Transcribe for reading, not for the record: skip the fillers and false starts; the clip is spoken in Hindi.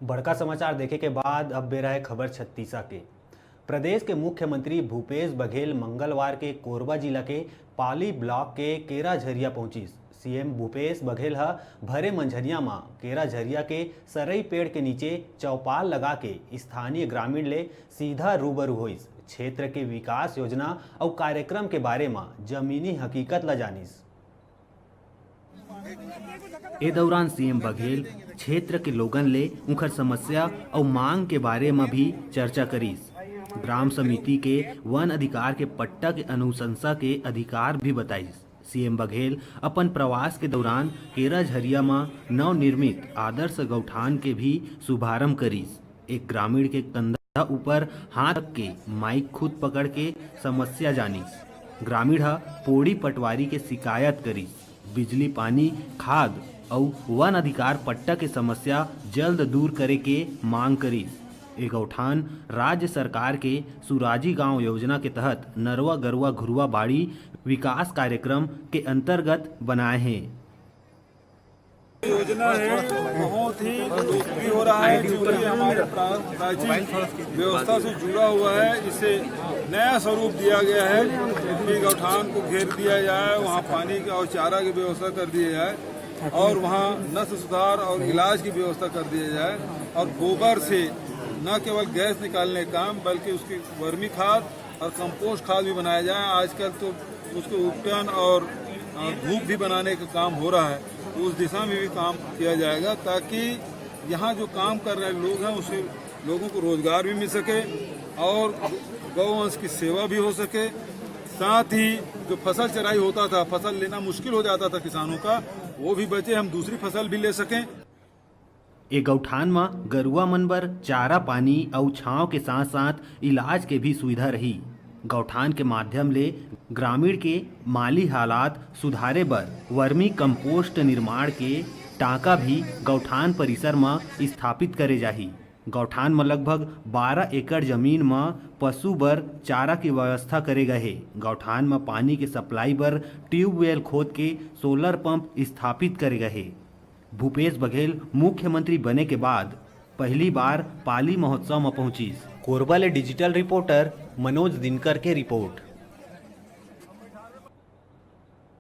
बड़का समाचार देखे के बाद अब बेरा है खबर छत्तीसा के। प्रदेश के मुख्यमंत्री भूपेश बघेल मंगलवार के कोरबा जिला के पाली ब्लॉक के केरा झरिया पहुंची। सीएम भूपेश बघेल भरे मंझरिया में केरा झरिया के सरई पेड़ के नीचे चौपाल लगा के स्थानीय ग्रामीण ले सीधा रूबरू होइस। क्षेत्र के विकास योजना और कार्यक्रम के बारे में जमीनी हकीकत ला जानिस। ए दौरान सीएम बघेल क्षेत्र के लोगन ले उनकर समस्या और मांग के बारे में भी चर्चा करीस। ग्राम समिति के वन अधिकार के पट्टा के अनुशंसा के अधिकार भी बताइस। सीएम बघेल अपन प्रवास के दौरान केरा झरिया में नवनिर्मित आदर्श गौठान के भी शुभारंभ करीस। एक ग्रामीण के कंधा ऊपर हाथ रख के माइक खुद पकड़ के समस्या जानिस। ग्रामीण पोड़ी पटवारी के शिकायत करीस। बिजली, पानी, खाद और वन अधिकार पट्टा के समस्या जल्द दूर करे के मांग करीस। ए गौठान राज्य सरकार के सुराजी गांव योजना के तहत नरवा गरुआ घुरुआ बाड़ी विकास कार्यक्रम के अंतर्गत बनाए हैं। योजना है, बहुत ही लोकप्रिय हो रहा है, जो कि हमारे प्राचीन व्यवस्था से जुड़ा हुआ है। इसे नया स्वरूप दिया गया है कि गौठान को घेर दिया जाए, वहाँ पानी का और चारा की व्यवस्था कर दी जाए और वहाँ नस्ल सुधार और इलाज की व्यवस्था कर दिया जाए और गोबर से न केवल गैस निकालने का काम बल्कि उसकी वर्मी खाद और कंपोस्ट खाद भी बनाया जाए। आजकल तो उसको उपटन और धूप भी बनाने का काम हो रहा है, उस दिशा में भी काम किया जाएगा ताकि यहाँ जो काम कर रहे लोग हैं उससे लोगों को रोजगार भी मिल सके और गौवंश की सेवा भी हो सके। साथ ही जो फसल चराई होता था, फसल लेना मुश्किल हो जाता था किसानों का, वो भी बचे, हम दूसरी फसल भी ले सकें। ए गौठान में गरुआ मन बर चारा, पानी और छांव के साथ साथ इलाज के भी सुविधा रही। गौठान के माध्यम ले ग्रामीण के माली हालात सुधारे बर वर्मी कंपोस्ट निर्माण के टाका भी गौठान परिसर में स्थापित करे जाही। गौठान में लगभग 12 एकड़ जमीन में पशु बर चारा की व्यवस्था करे गए है। गौठान में पानी के सप्लाई बर ट्यूबवेल खोद के सोलर पंप स्थापित करे गए है। भूपेश बघेल मुख्यमंत्री बने के बाद पहली बार पाली महोत्सव में पहुंची। कोरबा ले डिजिटल रिपोर्टर मनोज दिनकर के रिपोर्ट।